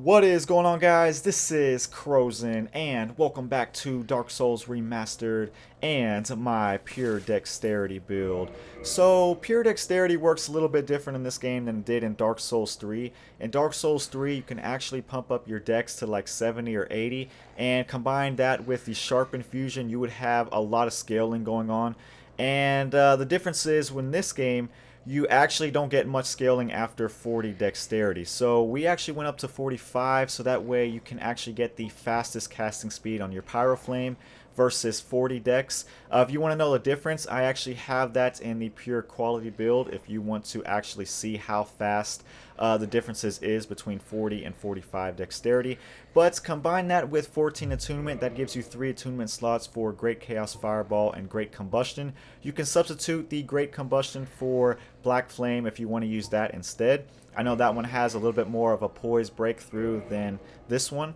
What is going on, guys? This is Crozen, and welcome back to Dark Souls Remastered and my Pure Dexterity build. So, Pure Dexterity works a little bit different in this game than it did in Dark Souls 3. In Dark Souls 3, you can actually pump up your dex to like 70 or 80, and combine that with the Sharp Infusion, you would have a lot of scaling going on. And the difference is, in this game, you actually don't get much scaling after 40 dexterity. So we actually went up to 45, so that way you can actually get the fastest casting speed on your Pyro Flame versus 40 dex. If you want to know the difference, I actually have that in the pure quality build if you want to actually see how fast the differences is between 40 and 45 dexterity. But combine that with 14 attunement, that gives you 3 attunement slots for Great Chaos Fireball and Great Combustion. You can substitute the Great Combustion for Black Flame if you want to use that instead. I know that one has a little bit more of a poise breakthrough than this one.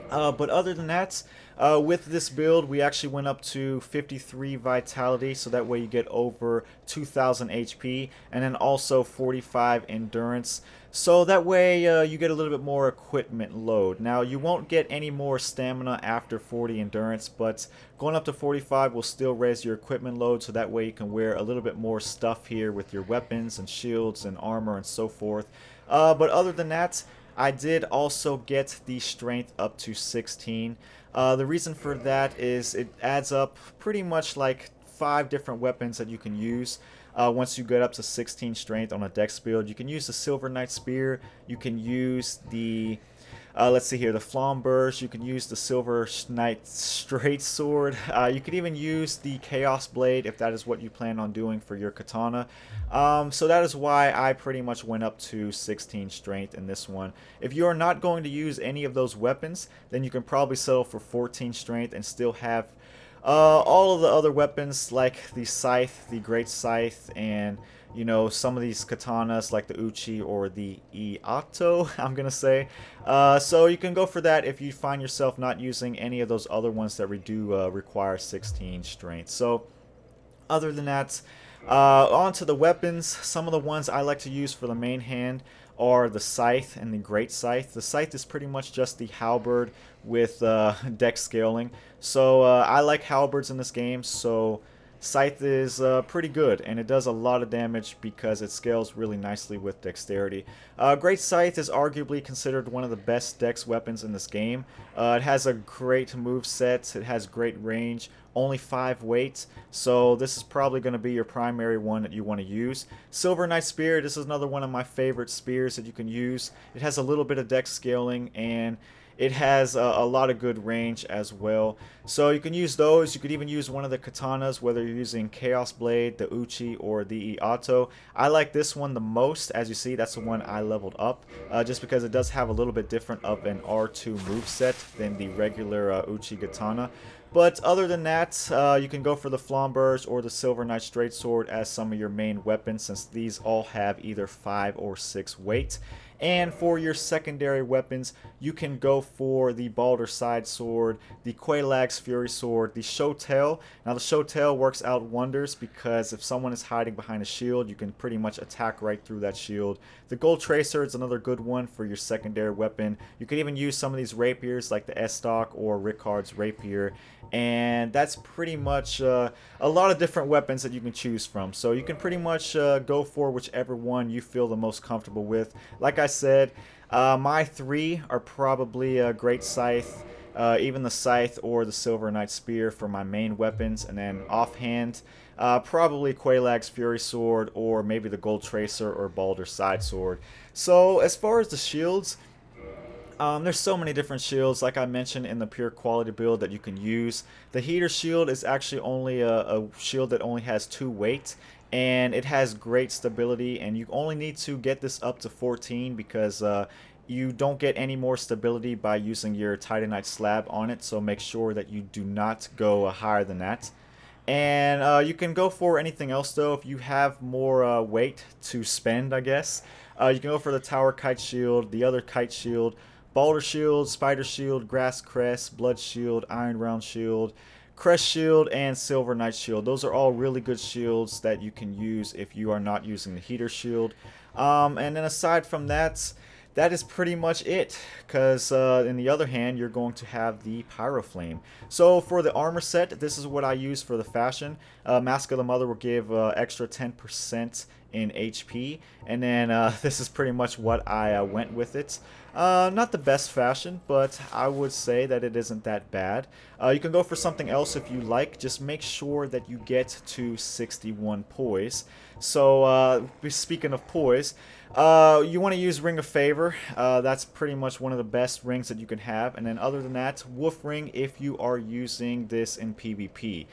But other than that, with this build, we actually went up to 53 vitality, so that way you get over 2,000 HP, and then also 45 endurance. So that way you get a little bit more equipment load. Now, you won't get any more stamina after 40 endurance, but going up to 45 will still raise your equipment load, so that way you can wear a little bit more stuff here with your weapons and shields and armor and so forth. But other than that, I did also get the strength up to 16. The reason for that is it adds up pretty much like 5 different weapons that you can use. Once you get up to 16 strength on a dex build, you can use the Silver Knight Spear, you can use the let's see here, the Flamberge, you can use the Silver Knight Straight Sword, you could even use the Chaos Blade if that is what you plan on doing for your katana. So that is why I pretty much went up to 16 strength in this one. If you are not going to use any of those weapons, then you can probably settle for 14 strength and still have all of the other weapons like the Scythe, the Great Scythe, and you know, some of these katanas like the Uchi or the Iato, I'm gonna say. So you can go for that if you find yourself not using any of those other ones that do require 16 strength. So other than that, on to the weapons. Some of the ones I like to use for the main hand are the Scythe and the Great Scythe. The Scythe is pretty much just the halberd with dex scaling. So I like halberds in this game, so Scythe is pretty good, and it does a lot of damage because it scales really nicely with dexterity. Great Scythe is arguably considered one of the best dex weapons in this game. It has a great move set, it has great range, only 5 weight, so this is probably going to be your primary one that you want to use. Silver Knight Spear, this is another one of my favorite spears that you can use. It has a little bit of dex scaling, and it has a lot of good range as well. So you can use those. You could even use one of the katanas, whether you're using Chaos Blade, the Uchi, or the Iato. I like this one the most. As you see, that's the one I leveled up, just because it does have a little bit different of an R2 moveset than the regular Uchi katana. But other than that, you can go for the Flamberge or the Silver Knight Straight Sword as some of your main weapons, since these all have either 5 or 6 weight. And for your secondary weapons, you can go for the Balder Side Sword, the Quelaag's Fury Sword, the Shotel. Now the Shotel works out wonders because if someone is hiding behind a shield, you can pretty much attack right through that shield. The Gold Tracer is another good one for your secondary weapon. You could even use some of these rapiers like the Estoc or Rickard's Rapier. And that's pretty much a lot of different weapons that you can choose from. So you can pretty much go for whichever one you feel the most comfortable with. Like I said, my 3 are probably a Great Scythe, even the Scythe or the Silver Knight Spear for my main weapons. And then offhand, probably Quelaag's Fury Sword or maybe the Gold Tracer or Balder Side Sword. So as far as the shields, there's so many different shields, like I mentioned in the pure quality build, that you can use. The heater shield is actually only a shield that only has 2 weight, and it has great stability, and you only need to get this up to 14 because you don't get any more stability by using your Titanite slab on it, so make sure that you do not go higher than that. And you can go for anything else though if you have more weight to spend, I guess. You can go for the Tower Kite Shield, the other Kite Shield, Balder Shield, Spider Shield, Grass Crest, Blood Shield, Iron Round Shield, Crest Shield, and Silver Knight Shield. Those are all really good shields that you can use if you are not using the Heater Shield. And then aside from that, that is pretty much it, because in the other hand you're going to have the Pyro Flame. So for the armor set, this is what I use for the fashion. Mask of the Mother will give extra 10% in HP, and then this is pretty much what I went with it. Not the best fashion, but I would say that it isn't that bad. You can go for something else if you like, just make sure that you get to 61 poise. So speaking of poise, you want to use Ring of Favor. That's pretty much one of the best rings that you can have. And then other than that, Wolf Ring if you are using this in PvP.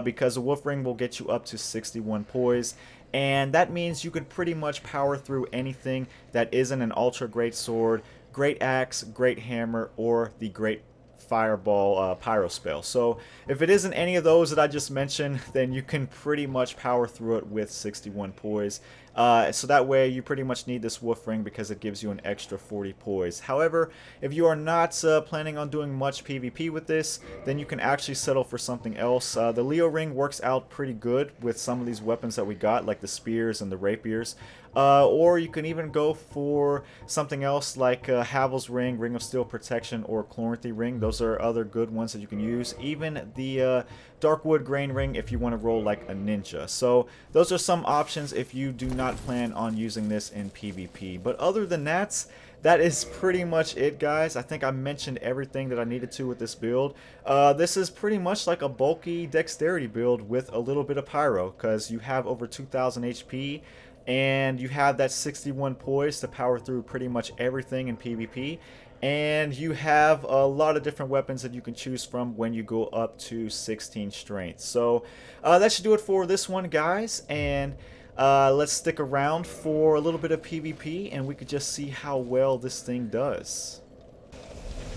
Because the Wolf Ring will get you up to 61 poise. And that means you can pretty much power through anything that isn't an Ultra Great Sword, Great Axe, Great Hammer, or the Great Fireball Pyro spell. So if it isn't any of those that I just mentioned, then you can pretty much power through it with 61 poise. So that way you pretty much need this Wolf Ring because it gives you an extra 40 poise. However, if you are not planning on doing much PvP with this, then you can actually settle for something else. The Leo Ring works out pretty good with some of these weapons that we got, like the spears and the rapiers. Or you can even go for something else like Havel's Ring, Ring of Steel Protection, or Chloranthy Ring. Those are other good ones that you can use. Even the Darkwood Grain Ring if you want to roll like a ninja. So those are some options if you do not plan on using this in PvP. But other than that, that is pretty much it, guys. I think I mentioned everything that I needed to with this build. This is pretty much like a bulky dexterity build with a little bit of pyro, because you have over 2,000 HP. And you have that 61 poise to power through pretty much everything in PvP. And you have a lot of different weapons that you can choose from when you go up to 16 strength. So that should do it for this one, guys. And let's stick around for a little bit of PvP and we could just see how well this thing does.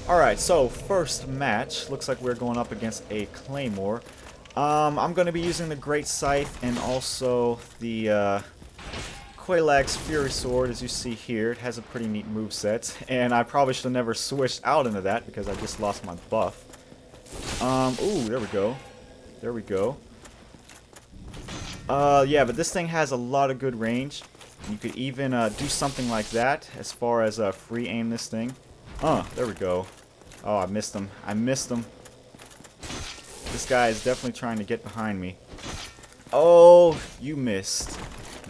Alright, so first match. Looks like we're going up against a Claymore. I'm going to be using the Great Scythe and also the Quailag's Fury Sword, as you see here. It has a pretty neat moveset, and I probably should have never switched out into that because I just lost my buff. Ooh, there we go. There we go. Yeah, but this thing has a lot of good range. You could even do something like that as far as free aim this thing. There we go. Oh, I missed him. I missed him. This guy is definitely trying to get behind me. Oh, you missed.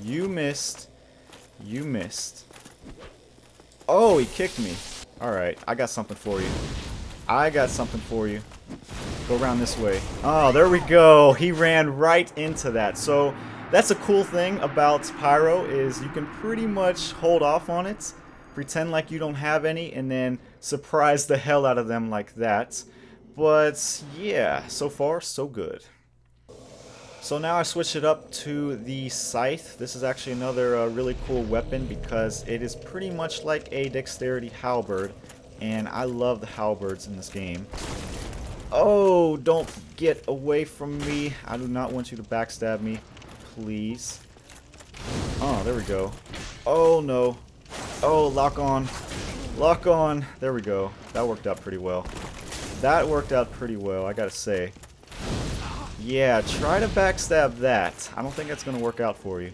You missed. You missed. Oh, he kicked me. Alright, I got something for you. I got something for you. Go around this way. Oh, there we go. He ran right into that. So, that's a cool thing about Pyro is you can pretty much hold off on it, pretend like you don't have any, and then surprise the hell out of them like that. But, yeah, so far, so good. So now I switched it up to the Scythe. This is actually another really cool weapon because it is pretty much like a Dexterity Halberd, and I love the Halberds in this game. Oh, don't get away from me. I do not want you to backstab me, please. Oh, there we go. Oh, no. Oh, lock on. Lock on. There we go. That worked out pretty well. That worked out pretty well, I gotta say. Yeah, try to backstab that. I don't think that's going to work out for you.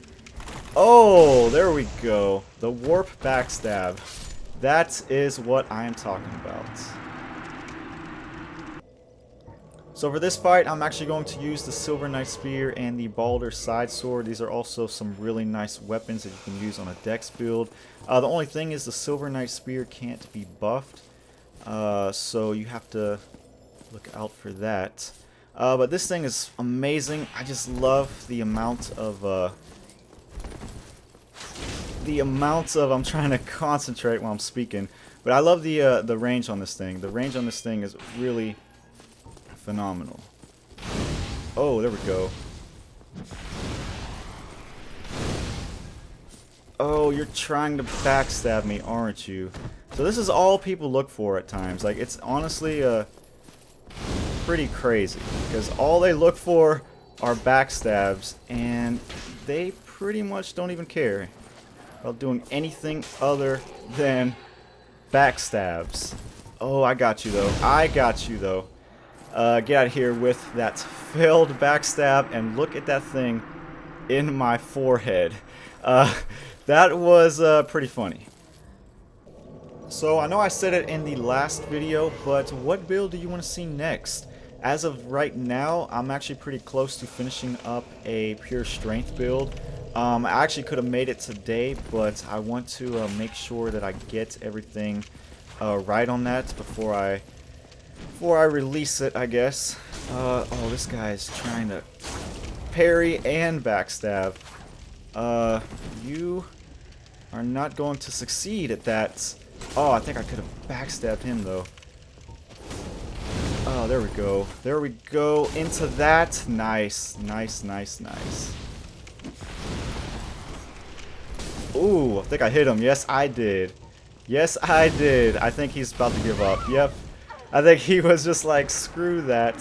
Oh, there we go. The warp backstab. That is what I am talking about. So for this fight, I'm actually going to use the Silver Knight Spear and the Balder Side Sword. These are also some really nice weapons that you can use on a dex build. The only thing is the Silver Knight Spear can't be buffed. So you have to look out for that. But this thing is amazing. I just love the amount of, I'm trying to concentrate while I'm speaking. But I love the range on this thing. The range on this thing is really phenomenal. Oh, there we go. Oh, you're trying to backstab me, aren't you? So this is all people look for at times. Like, it's honestly, pretty crazy because all they look for are backstabs and they pretty much don't even care about doing anything other than backstabs. Oh, I got you though. I got you though. Get out of here with that failed backstab and look at that thing in my forehead. That was pretty funny. So I know I said it in the last video, but what build do you want to see next? As of right now, I'm actually pretty close to finishing up a pure strength build. I actually could have made it today, but I want to make sure that I get everything right on that before I release it, I guess. Oh, this guy's trying to parry and backstab. You are not going to succeed at that. Oh, I think I could have backstabbed him, though. Oh, there we go. There we go. Into that. Nice. Nice, nice, nice. Ooh, I think I hit him. Yes, I did. Yes, I did. I think he's about to give up. Yep. I think he was just like, screw that.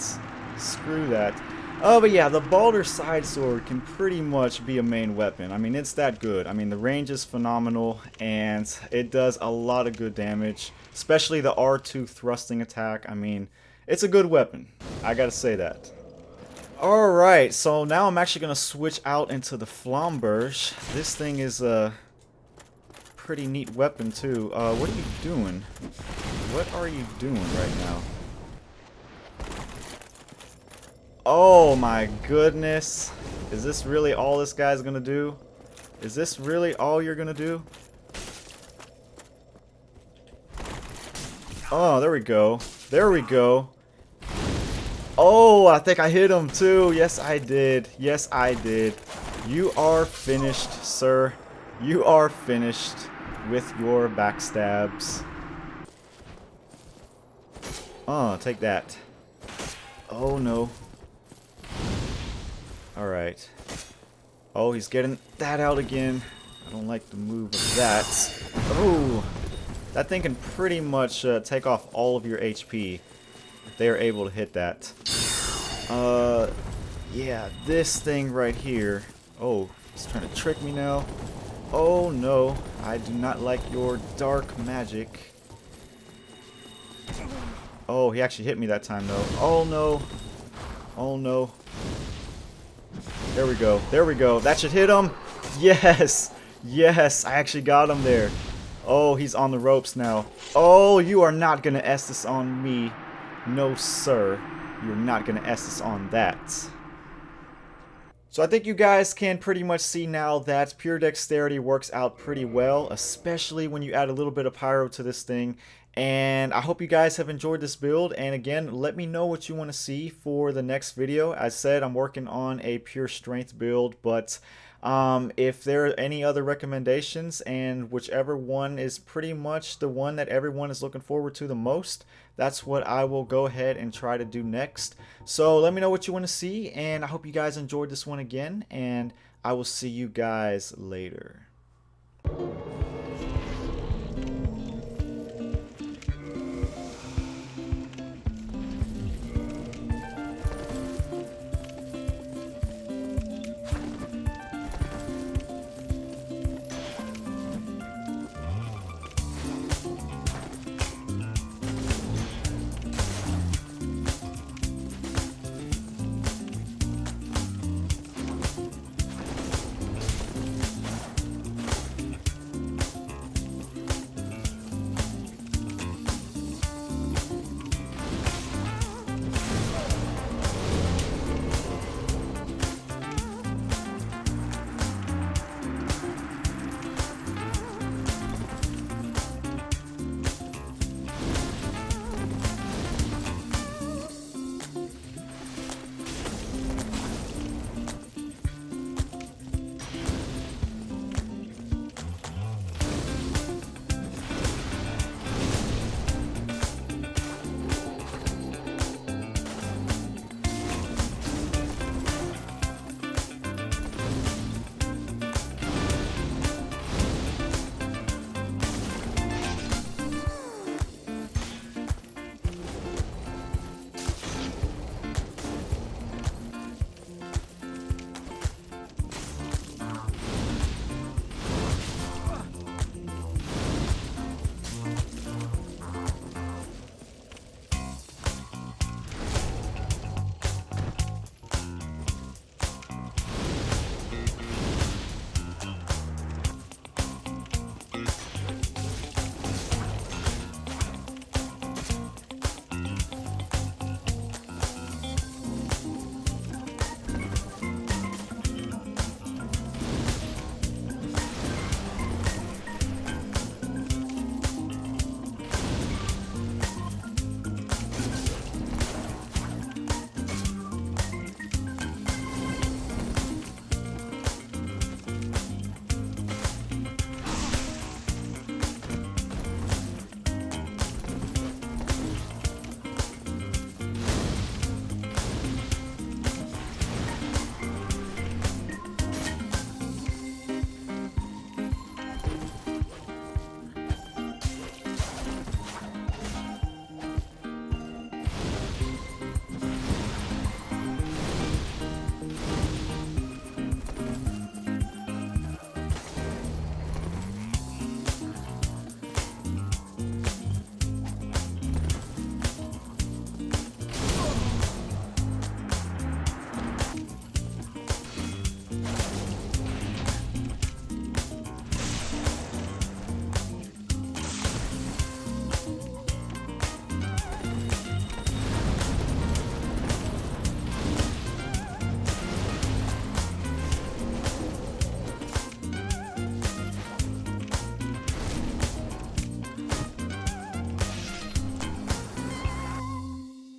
Screw that. Oh, but yeah, the Balder side sword can pretty much be a main weapon. I mean, it's that good. I mean, the range is phenomenal, and it does a lot of good damage, especially the R2 thrusting attack. I mean, it's a good weapon. I gotta say that. Alright, so now I'm actually gonna switch out into the Flamberge. This thing is a pretty neat weapon, too. What are you doing? What are you doing right now? Oh my goodness. Is this really all this guy's gonna do? Is this really all you're gonna do? Oh, there we go. There we go. Oh, I think I hit him too. Yes, I did. Yes, I did. You are finished, sir. You are finished with your backstabs. Oh, take that. Oh no. Alright. Oh, he's getting that out again. I don't like the move of that. Oh! That thing can pretty much take off all of your HP if they are able to hit that. Yeah, this thing right here. Oh, he's trying to trick me now. Oh no, I do not like your dark magic. Oh, he actually hit me that time though. Oh no. Oh no. There we go. There we go. That should hit him. Yes. Yes. I actually got him there. Oh, he's on the ropes now. Oh, you are not going to S this on me. No, sir. You're not going to S this on that. So I think you guys can pretty much see now that pure dexterity works out pretty well, especially when you add a little bit of pyro to this thing. And I hope you guys have enjoyed this build, and again, let me know what you want to see for the next video. As said, I'm working on a pure strength build, but if there are any other recommendations, and whichever one is pretty much the one that everyone is looking forward to the most, that's what I will go ahead and try to do next. So let me know what you want to see, and I hope you guys enjoyed this one again, and I will see you guys later.